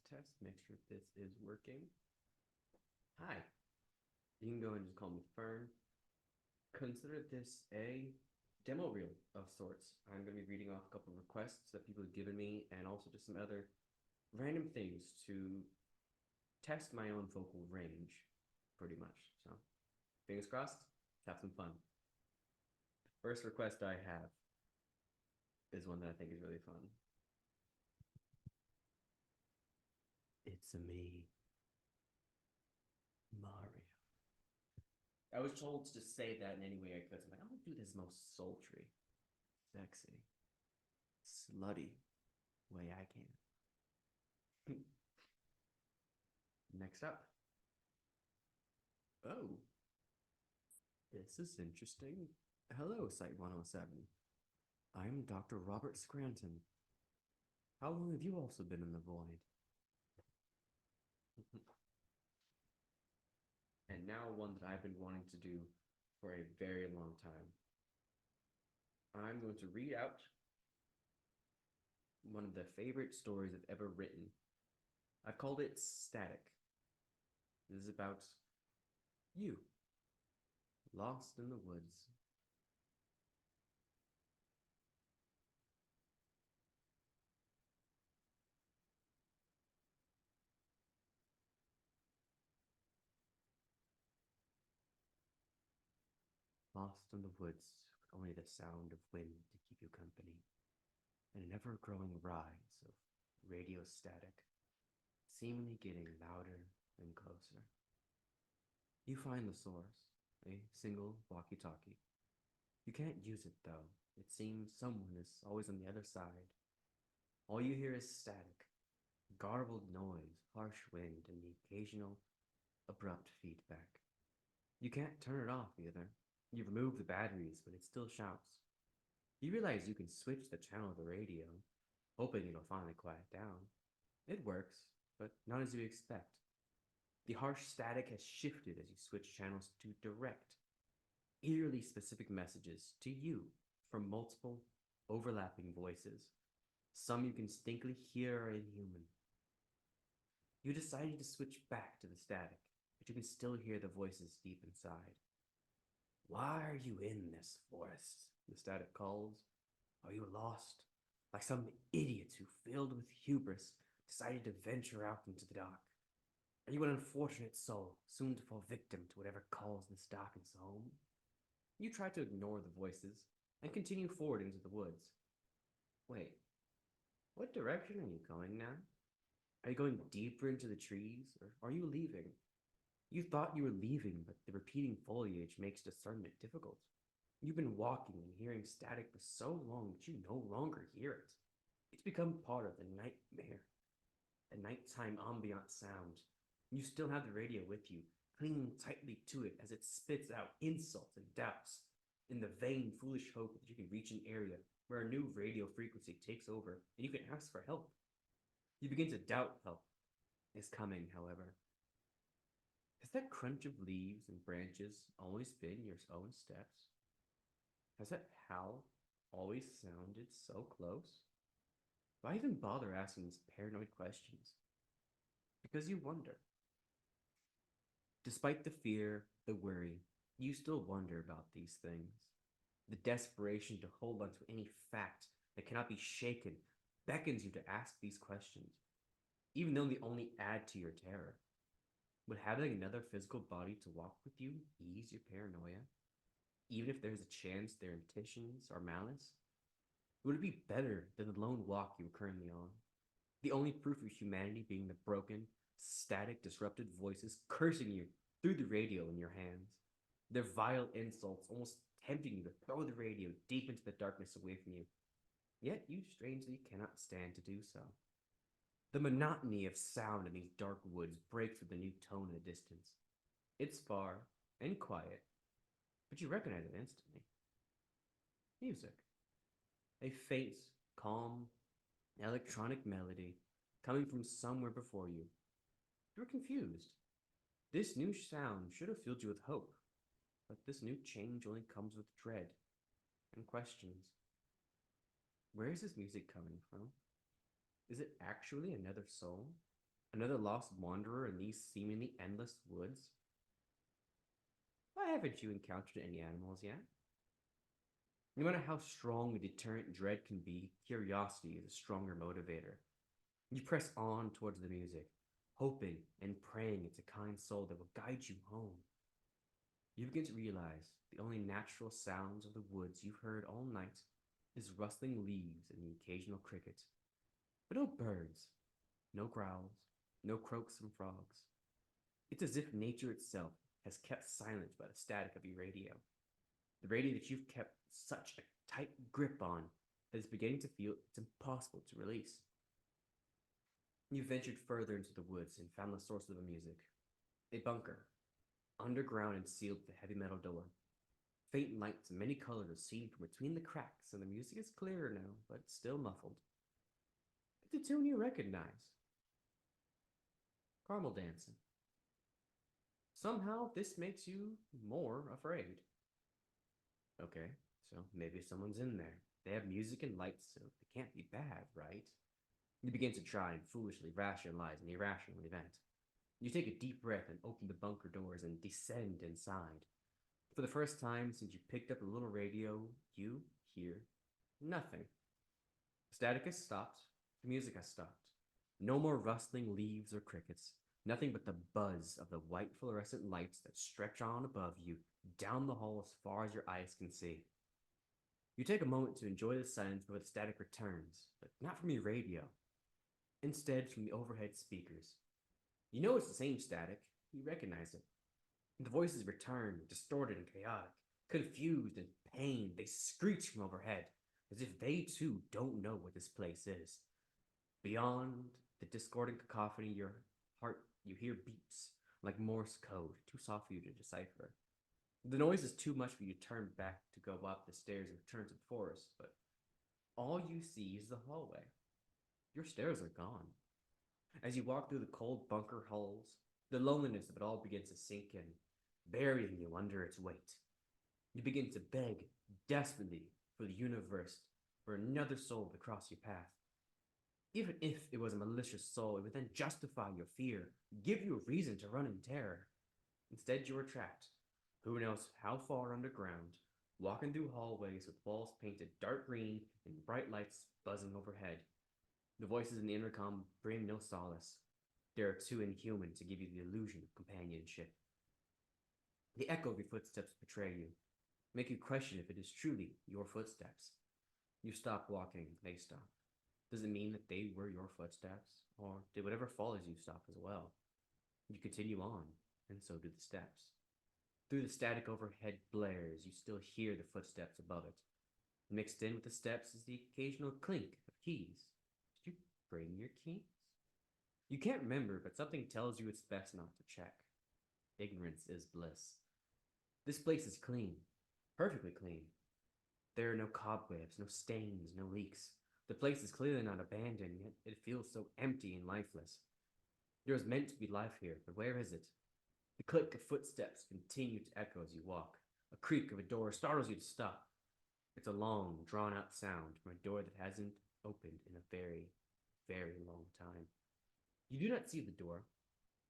Test. Make sure this is working. Hi. You can go and just call me Fern. Consider this a demo reel of sorts. I'm going to be reading off a couple of requests that people have given me and also just some other random things to test my own vocal range, pretty much. So, fingers crossed, have some fun. The first request I have is one that I think is really fun. It's a me, Mario. I was told to just say that in any way I could. So I'm like, I'll do this most sultry, sexy, slutty way I can. Next up. Oh, this is interesting. Hello, Site 107. I'm Dr. Robert Scranton. How long have you also been in the void? And now one that I've been wanting to do for a very long time. I'm going to read out one of the favorite stories I've ever written. I've called it Static. This is about you, lost in the woods. Lost in the woods with only the sound of wind to keep you company, and an ever-growing rise of radio static, seemingly getting louder and closer. You find the source, a single walkie-talkie. You can't use it though. It seems someone is always on the other side. All you hear is static, garbled noise, harsh wind, and the occasional abrupt feedback. You can't turn it off either. You remove the batteries, but it still shouts. You realize you can switch the channel of the radio, hoping it'll finally quiet down. It works, but not as you expect. The harsh static has shifted as you switch channels to direct, eerily specific messages to you from multiple, overlapping voices. Some you can distinctly hear are inhuman. You decided to switch back to the static, but you can still hear the voices deep inside. Why are you in this forest? The static calls. Are you lost? Like some idiots who, filled with hubris, decided to venture out into the dark. Are you an unfortunate soul, soon to fall victim to whatever calls this darkness home? You try to ignore the voices and continue forward into the woods. Wait, what direction are you going now? Are you going deeper into the trees, or are you leaving? You thought you were leaving, but the repeating foliage makes discernment difficult. You've been walking and hearing static for so long that you no longer hear it. It's become part of the nightmare, the nighttime ambient sound. You still have the radio with you, clinging tightly to it as it spits out insults and doubts, in the vain, foolish hope that you can reach an area where a new radio frequency takes over and you can ask for help. You begin to doubt help is coming, however. Has that crunch of leaves and branches always been your own steps? Has that howl always sounded so close? Why even bother asking these paranoid questions? Because you wonder. Despite the fear, the worry, you still wonder about these things. The desperation to hold on to any fact that cannot be shaken beckons you to ask these questions, even though they only add to your terror. Would having another physical body to walk with you ease your paranoia, even if there's a chance their intentions are malice? Would it be better than the lone walk you are currently on? The only proof of humanity being the broken, static, disrupted voices cursing you through the radio in your hands. Their vile insults almost tempting you to throw the radio deep into the darkness away from you. Yet you strangely cannot stand to do so. The monotony of sound in these dark woods breaks with a new tone in the distance. It's far and quiet, but you recognize it instantly. Music. A faint, calm, electronic melody coming from somewhere before you. You're confused. This new sound should have filled you with hope, but this new change only comes with dread and questions. Where is this music coming from? Is it actually another soul? Another lost wanderer in these seemingly endless woods? Why haven't you encountered any animals yet? No matter how strong a deterrent dread can be, curiosity is a stronger motivator. You press on towards the music, hoping and praying it's a kind soul that will guide you home. You begin to realize the only natural sounds of the woods you've heard all night is rustling leaves and the occasional cricket. But no birds, no growls, no croaks from frogs. It's as if nature itself has kept silent by the static of your radio. The radio that you've kept such a tight grip on that it's beginning to feel it's impossible to release. You ventured further into the woods and found the source of the music. A bunker, underground and sealed with a heavy metal door. Faint lights in many colors are seen from between the cracks, and the music is clearer now, but still muffled. It's a tune you recognize. Caramel dancing. Somehow, this makes you more afraid. Okay, so maybe someone's in there. They have music and lights, so they can't be bad, right? You begin to try and foolishly rationalize an irrational event. You take a deep breath and open the bunker doors and descend inside. For the first time since you picked up the little radio, you hear nothing. Static has stopped. The music has stopped. No more rustling leaves or crickets. Nothing but the buzz of the white fluorescent lights that stretch on above you, down the hall as far as your eyes can see. You take a moment to enjoy the silence before the static returns, but not from your radio. Instead, from the overhead speakers. You know it's the same static. You recognize it. The voices return, distorted and chaotic. Confused and pained, they screech from overhead, as if they too don't know what this place is. Beyond the discordant cacophony, your heart, you hear beeps, like Morse code, too soft for you to decipher. The noise is too much for you to turn back to go up the stairs and return to the forest, but all you see is the hallway. Your stairs are gone. As you walk through the cold bunker halls, the loneliness of it all begins to sink in, burying you under its weight. You begin to beg desperately for the universe, for another soul to cross your path. Even if it was a malicious soul, it would then justify your fear, give you a reason to run in terror. Instead, you are trapped, who knows how far underground, walking through hallways with walls painted dark green and bright lights buzzing overhead. The voices in the intercom bring no solace. They are too inhuman to give you the illusion of companionship. The echo of your footsteps betray you, make you question if it is truly your footsteps. You stop walking, they stop. Does it mean that they were your footsteps? Or did whatever follows you stop as well? You continue on, and so do the steps. Through the static overhead blares, you still hear the footsteps above it. Mixed in with the steps is the occasional clink of keys. Did you bring your keys? You can't remember, but something tells you it's best not to check. Ignorance is bliss. This place is clean, perfectly clean. There are no cobwebs, no stains, no leaks. The place is clearly not abandoned, yet it feels so empty and lifeless. There is meant to be life here, but where is it? The click of footsteps continue to echo as you walk. A creak of a door startles you to stop. It's a long, drawn-out sound from a door that hasn't opened in a very, very long time. You do not see the door.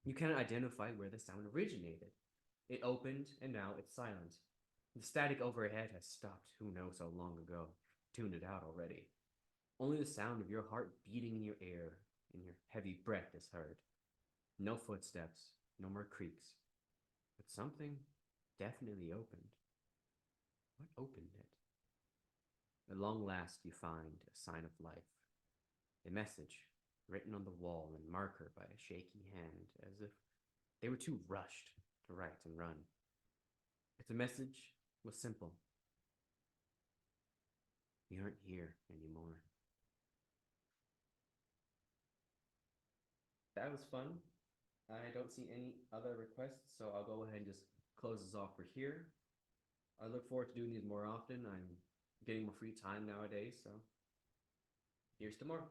You cannot identify where the sound originated. It opened, and now it's silent. The static overhead has stopped who knows how long ago. Tuned it out already. Only the sound of your heart beating in your ear and your heavy breath is heard. No footsteps, no more creaks. But something definitely opened. What opened it? At long last you find a sign of life. A message written on the wall in marker by a shaky hand, as if they were too rushed to write and run. Its message was simple. You aren't here anymore. That was fun. I don't see any other requests, so I'll go ahead and just close this off for here. I look forward to doing these more often. I'm getting more free time nowadays, so here's to more.